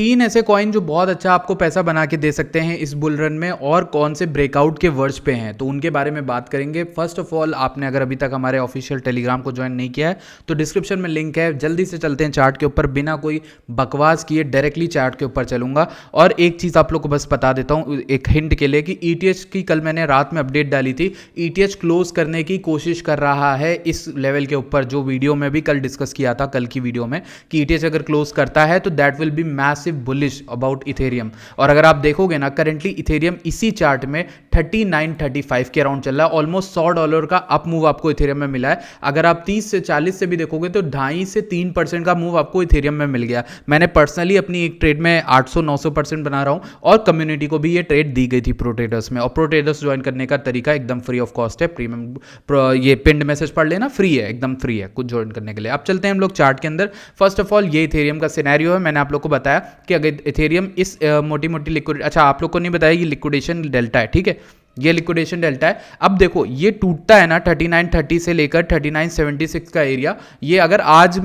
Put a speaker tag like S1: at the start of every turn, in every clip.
S1: तीन ऐसे कॉइन जो बहुत अच्छा आपको पैसा बना के दे सकते हैं इस बुल रन में, और कौन से ब्रेकआउट के वर्ज पे हैं तो उनके बारे में बात करेंगे। फर्स्ट ऑफ ऑल, आपने अगर अभी तक हमारे ऑफिशियल टेलीग्राम को ज्वाइन नहीं किया है तो डिस्क्रिप्शन में लिंक है। जल्दी से चलते हैं चार्ट के ऊपर, बिना कोई बकवास किए डायरेक्टली चार्ट के ऊपर चलूंगा। और एक चीज़ आप लोग को बस बता देता हूँ एक हिंट के लिए कि ईटीएच की कल मैंने रात में अपडेट डाली थी। ईटीएच क्लोज करने की कोशिश कर रहा है इस लेवल के ऊपर, जो वीडियो में भी कल डिस्कस किया था, कल की वीडियो में, कि ईटीएच अगर क्लोज करता है तो that will B massive bullish about Ethereum. और अगर आप देखोगे ना, करेंटली इथेरियम इसी चार्ट में 39-35 के अराउंड चल रहा है। ऑलमोस्ट $100 का अप मूव आपको इथेरियम में मिला है। अगर आप 30 से 40 से भी देखोगे तो 2.5 से 3% का मूव आपको इथेरियम में मिल गया। मैंने पर्सनली अपनी एक ट्रेड में 800-900% बना रहा हूं, और कम्युनिटी को भी ये ट्रेड दी गई थी प्रो ट्रेडर्स में। और प्रो ट्रेडर्स ज्वाइन करने का तरीका एकदम फ्री ऑफ कॉस्ट है। प्रीमियम ये पिंड मैसेज पढ़ लेना, फ्री है, एकदम फ्री है कुछ ज्वाइन करने के लिए। अब चलते हैं हम लोग चार्ट के अंदर। फर्स्ट ऑफ ऑल, ये इथेरियम का सिनेरियो है। मैंने आप लोग को बताया कि अगर इथेरियम इस मोटी मोटी लिक्विड, अच्छा आप लोग को नहीं बताया, ये लिक्विडेशन डेल्टा है, ठीक है, ये लिक्विडेशन डेल्टा है। अब देखो ये टूटता है ना 3930 से लेकर 3976 का एरिया, ये अगर आज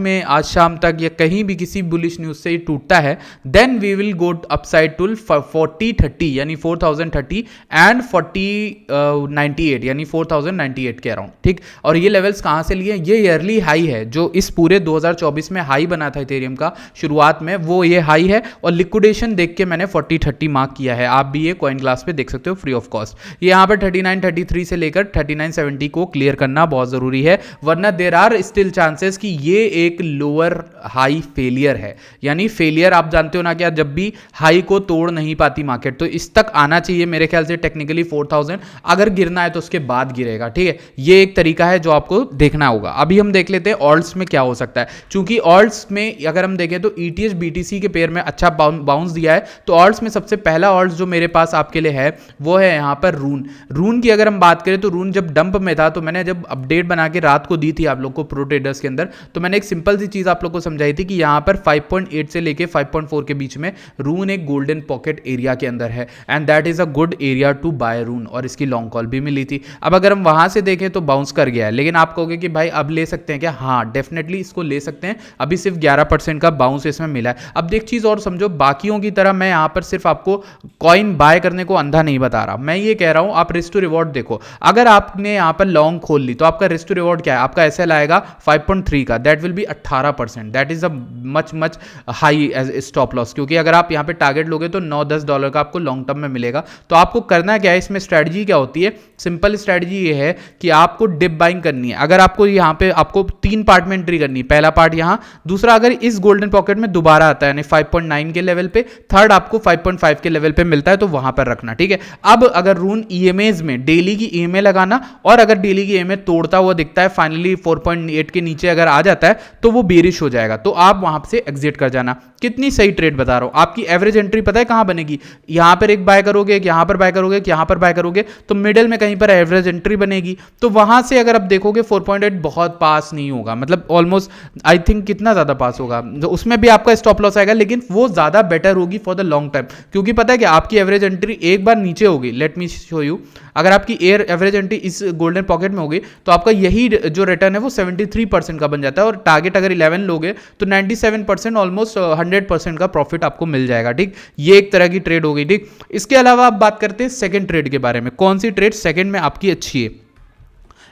S1: शाम तक या कहीं भी किसी बुलिश न्यूज से टूटता है, then we will go upside to 4030 यानी 4030 एंड 4098 यानी 4098 के अराउंड, ठीक। और ये लेवल्स कहां से लिए? ये ईयरली हाई है जो इस पूरे 2024 में हाई बना था इथेरियम का शुरुआत में, वो ये हाई है। और लिक्विडेशन देख के मैंने 4030 मार्क किया है। आप भी ये कॉइन क्लास पे देख सकते हो फ्री ऑफ कॉस्ट। यहां पर 3933 से लेकर 3970 को क्लियर करना बहुत जरूरी है, वरना देयर आर स्टिल चांसेस कि ये एक लोअर हाई फेलियर है। यानी फेलियर आप जानते हो ना, क्या जब भी हाई को तोड़ नहीं पाती मार्केट, तो इस तक आना चाहिए मेरे ख्याल से टेक्निकली 4000, अगर गिरना है तो उसके बाद गिरेगा, ठीक है। ये एक तरीका है जो आपको देखना होगा। अभी हम देख लेते हैं ऑल्ट्स में क्या हो सकता है, क्योंकि ऑल्ट्स में अगर हम देखें तो ईटीएच बीटीसी के पेयर में अच्छा बाउंस दिया है। तो ऑल्ट्स में सबसे पहला ऑल्ट्स जो मेरे पास आपके लिए है वो है यहां पर रून की अगर हम बात करें तो रून जब डंप में था, तो मैंने जब अपडेट बना के रात को दी थी आप लोग को प्रो ट्रेडर्स के अंदर, तो मैंने एक सिंपल सी चीज आप लोग को समझाई थी कि यहां पर 5.8 से लेके 5.4 के बीच में रून एक गोल्डन पॉकेट एरिया के अंदर है, and that is a good area to buy रून, और इसकी लॉन्ग कॉल भी मिली थी। अब अगर हम वहां से देखें तो बाउंस कर गया है, लेकिन आप कहोगे कि भाई अब ले सकते हैं क्या? हाँ, डेफिनेटली इसको ले सकते हैं। अभी सिर्फ 11% का बाउंस इसमें मिला है। अब देख चीज और समझो, बाकियों की तरह मैं यहां पर सिर्फ आपको कॉइन बाय करने को अंधा नहीं बता रहा, मैं ये कह रहा हूं आप रिस्क टू रिवॉर्ड देखो। अगर आपने यहां पर लॉन्ग खोल ली तो आपका रिस्क टू रिवॉर्ड क्या है? आपका एसएल आएगा 5.3 का, that will be 18%, that is a much high as stop loss, क्योंकि अगर आप यहां पे टारगेट लोगे तो $9-10 का आपको लॉन्ग टर्म में मिलेगा। तो आपको करना क्या है इसमें? स्ट्रेटजी क्या होती है? सिंपल स्ट्रेटजी ये है कि आपको डिप बाइंग करनी है। अगर आपको यहां पे आपको 3 पार्ट में एंट्री करनी है, पहला पार्ट यहां, दूसरा अगर इस गोल्डन पॉकेट में दोबारा आता है यानी 5.9 के लेवल पे, थर्ड आपको 5.5 के लेवल पे मिलता है, तो वहां पर रखना, ठीक है। अब अगर रून ईएमएज में डेली की ईएमए लगाना, और अगर डेली की ईएमए तोड़ता हुआ दिखता है, फाइनली 4.8 के नीचे अगर आ जाता है तो वो बेरिश हो जाएगा, तो आप वहां से एग्जिट कर जाना। कितनी सही ट्रेड बता रहा हूं। आपकी एवरेज एंट्री पता है कहां बनेगी? यहां पर एक बाय करोगे, यहां पर बाय करोगे, यहां पर बाय करोगे, तो मिडिल में कहीं पर एवरेज एंट्री बनेगी। तो वहां से अगर आप देखोगे 4.8 बहुत पास नहीं होगा, मतलब ऑलमोस्ट आई थिंक कितना ज्यादा पास होगा, तो उसमें भी आपका स्टॉप लॉस आएगा, लेकिन वो ज्यादा बेटर होगी फॉर द लॉन्ग टाइम। क्योंकि पता है कि आपकी एवरेज एंट्री एक बार नीचे होगी, लेट मी शो यू, अगर आपकी एवरेज एंट्री इस गोल्डन पॉकेट में होगी तो आपका यही जो रिटर्न है वो 73% का बन जाता है, और टारगेट अगर 11 लोगे तो 97% ऑलमोस्ट 100% का प्रॉफिट आपको मिल जाएगा, ठीक। ये एक तरह की ट्रेड हो गई, ठीक। इसके अलावा आप बात करते हैं सेकंड ट्रेड के बारे में। कौन सी ट्रेड सेकंड में आपकी अच्छी है?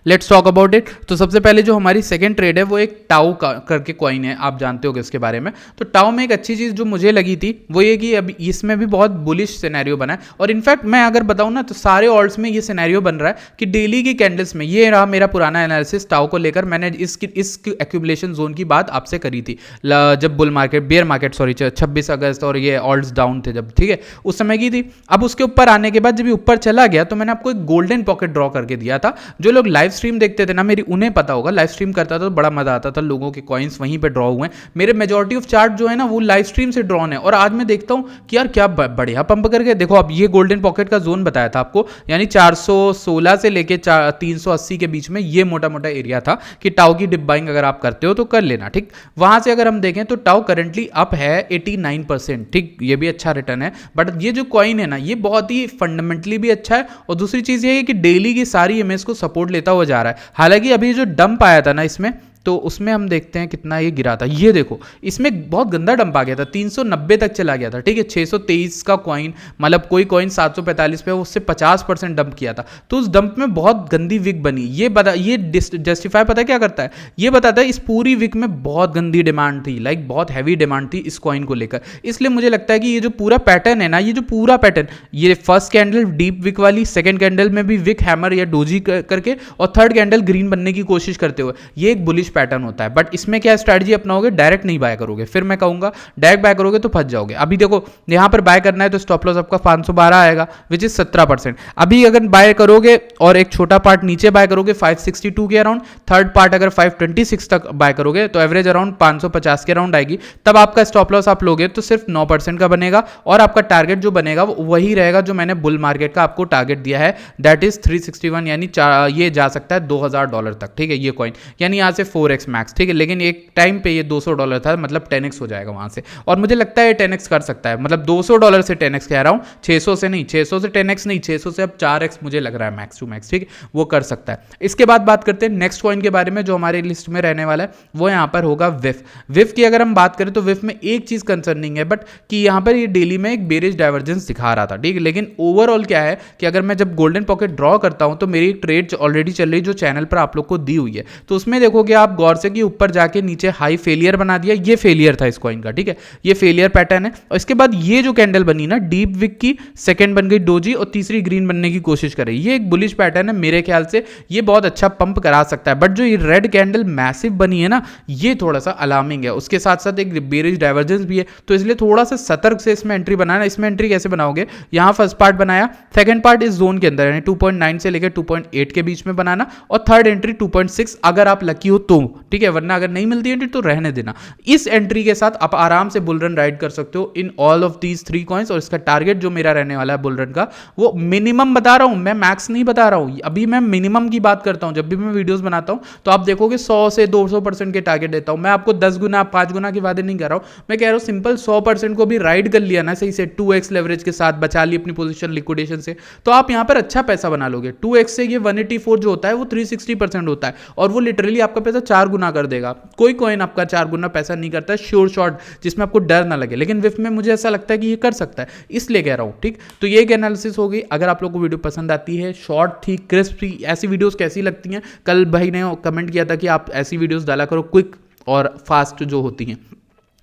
S1: Let's talk about it. तो सबसे पहले जो हमारी सेकंड ट्रेड है वो एक टाउ करके कॉइन है, आप जानते होगे उसके बारे में। तो टाउ में एक अच्छी चीज़ जो मुझे लगी थी वो ये कि अभी इसमें भी बहुत बुलिश सिनेरियो बना है, और इनफैक्ट मैं अगर बताऊं ना तो सारे ऑल्ट्स में ये सिनेरियो बन रहा है कि डेली की कैंडल्स में, ये रहा मेरा पुराना एनालिसिस टाउ को लेकर, मैंने इस एक्यूमुलेशन जोन की बात आपसे करी थी जब bull market, bear market sorry 26 अगस्त और ये ऑल्ट्स डाउन थे जब, ठीक है, उस समय की थी। अब उसके ऊपर आने के बाद जब ये ऊपर चला गया तो मैंने आपको एक गोल्डन पॉकेट ड्रॉ करके दिया था। जो लोग लाइव स्ट्रीम देखते थे ना मेरी, उन्हें पता होगा, लाइव स्ट्रीम करता था तो बड़ा मजा आता था, लोगों के कॉइन्स वहीं पे ड्रॉ हुए हैं। मेरे मेजॉरिटी ऑफ चार्ट जो है ना वो लाइव स्ट्रीम से ड्रॉन है, और आज मैं देखता हूं कि यार क्या बढ़िया पंप करके देखो। अब ये गोल्डन पॉकेट का जोन बताया था आपको, यानी 416 से लेके 380 के बीच में ये मोटा मोटा एरिया था कि टाउ की डिप बाइंग अगर आप करते हो तो कर लेना, ठीक। वहां से अगर हम देखें तो टाउ करंटली अप है 89%, ठीक, ये भी अच्छा रिटर्न है। बट ये जो कॉइन है ना ये बहुत ही फंडामेंटली भी अच्छा है, और दूसरी चीज ये है कि डेली की सारी इमेज को सपोर्ट लेता हुआ जा रहा है। हालांकि अभी जो डंप आया था ना इसमें, तो उसमें हम देखते हैं कितना ये गिरा था। ये देखो इसमें बहुत गंदा डंप आ गया था, 390 तक चला गया था, ठीक है। 623 का कॉइन, मतलब कोई कॉइन 745 पे उससे 50% डंप किया था, तो उस डंप में बहुत गंदी विक बनी। ये जस्टिफाई पता है क्या करता है, ये बताता है इस पूरी विक में बहुत गंदी डिमांड थी, लाइक बहुत हैवी डिमांड थी इस कॉइन को लेकर। इसलिए मुझे लगता है कि ये जो पूरा पैटर्न है ना, ये जो पूरा पैटर्न, ये फर्स्ट कैंडल डीप विक वाली, सेकंड कैंडल में भी विक हैमर या डोजी करके, और थर्ड कैंडल ग्रीन बनने की कोशिश करते हुए, ये एक बुलिश पैटर्न होता है। बट इसमें क्या स्ट्रैटेजी अपनाओगे, डायरेक्ट नहीं बाय करोगे, फिर मैं कहूंगा डायरेक्ट बाय करोगे तो फंस जाओगे। अभी देखो यहां पर बाय करना है तो स्टॉप लॉस आपका 512 आएगा, विच इज 17%। अभी अगर बाय करोगे और एक छोटा पार्ट नीचे बाय करोगे 562 के अराउंड, थर्ड पार्ट अगर 526 तक बाय करोगे तो एवरेज अराउंड 550 के अराउंड आएगी, तब आपका स्टॉप लॉस आप लोगे तो सिर्फ 9% का बनेगा, और आपका टारगेट जो बनेगा वो वही रहेगा जो मैंने बुल मार्केट का आपको टारगेट दिया है, दैट इज 361, यानी ये जा सकता है $2000 तक, ठीक है। ये कॉइन यानी यहाँ से 4x मैक्स, ठीक है। लेकिन एक टाइम पे ये $200 था, मतलब 10x हो जाएगा वहां से, और मुझे लगता है 10x कर सकता है, मतलब $200 से 10x कह रहा हूं, 600 से नहीं, 600 से 10x नहीं, 600 से अब 4x मुझे लग रहा है मैक्स टू मैक्स, ठीक है, वो कर सकता है। इसके बाद बात करते हैं नेक्स्ट कॉइन के बारे में जो हमारे लिस्ट में रहने वाला है, वो यहाँ पर होगा विफ। विफ की अगर हम बात करें तो विफ में एक चीज कंसर्निंग है, बट कि यहाँ पर ये डेली में एक बेरिश डाइवर्जेंस दिखा रहा था, ठीक है। लेकिन ओवरऑल क्या है कि अगर मैं जब गोल्डन पॉकेट ड्रॉ करता हूं तो मेरी ट्रेड ऑलरेडी चल रही जो चैनल पर आप लोग को दी हुई है, तो उसमें देखोगे आप गौर से कि ऊपर जाके नीचे हाई फेलियर बना दिया, ये फेलियर था इस कॉइन का, ठीक है, ये फेलियर पैटर्न है। और इसके बाद ये जो कैंडल बनी ना डीप विक की, सेकंड बन गई डोजी और तीसरी ग्रीन बनने की कोशिश कर रही है, ये एक बुलिश पैटर्न है, मेरे ख्याल से ये बहुत अच्छा पंप करा सकता है। बट जो ये रेड कैंडल मैसिव बनी है ना, ये थोड़ा सा अलार्मिंग है, उसके साथ साथ एक बेरिश डाइवर्जेंस भी है, तो इसलिए थोड़ा सा सतर्क से इसमें एंट्री बनाना। इसमें एंट्री कैसे बनाओगे, यहाँ फर्स्ट पार्ट बनाया, सेकंड पार्ट इस जोन के अंदर यानी 2.9 से लेकर 2.8 के बीच में बनाना, और थर्ड एंट्री 2.6 अगर आप लकी हो तो, ठीक है, वरना अगर नहीं मिलती एंट्री तो रहने देना। इस एंट्री के साथ आप आराम से बुल रन राइड कर सकते हो in all of these 3 coins. और इसका टारगेट जो मेरा रहने वाला है बुल रन का, वो मिनिमम बता रहा हूं मैं, मैक्स नहीं बता रहा हूं, अभी मैं मिनिमम की बात करता हूं। जब भी मैं वीडियोस बनाता हूं तो आप देखोगे 100 से 200% के टारगेट देता हूं मैं आपको, 10 गुना 5 गुना के वादे नहीं कर रहा हूं, मैं कह रहा हूं सिंपल 100% को भी राइड कर लिया ना सही से, 2x लेवरेज के साथ बचा ली अपनी पोजीशन लिक्विडेशन से, तो आप यहां पर अच्छा पैसा बना लोगे। 2x से ये 184 जो होता है वो 360% होता है, और वो लिटरली आपका पैसा 4 गुना कर देगा। कोई कॉइन आपका 4 गुना पैसा नहीं करता है श्योर शॉट, जिसमें आपको डर ना लगे। लेकिन विफ में मुझे ऐसा लगता है कि ये कर सकता है, इसलिए कह रहा हूं, ठीक। तो ये एक एनालिसिस हो गई। अगर आप लोगों को वीडियो पसंद आती है, शॉर्ट थी, क्रिस्प थी, ऐसी वीडियोस कैसी लगती हैं, कल भाई ने कमेंट किया था कि आप ऐसी वीडियोस डाला करो क्विक और फास्ट जो होती हैं।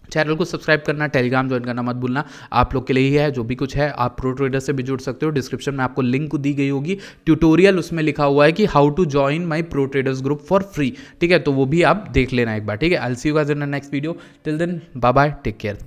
S1: चैनल को सब्सक्राइब करना, टेलीग्राम ज्वाइन करना मत भूलना, आप लोग के लिए ही है। जो भी कुछ है आप प्रो ट्रेडर से भी जुड़ सकते हो, डिस्क्रिप्शन में आपको लिंक दी गई होगी, ट्यूटोरियल उसमें लिखा हुआ है कि how to join my pro traders group for free, ठीक है, तो वो भी आप देख लेना एक बार, ठीक है। I will see you guys in the next video, till then bye bye, take care.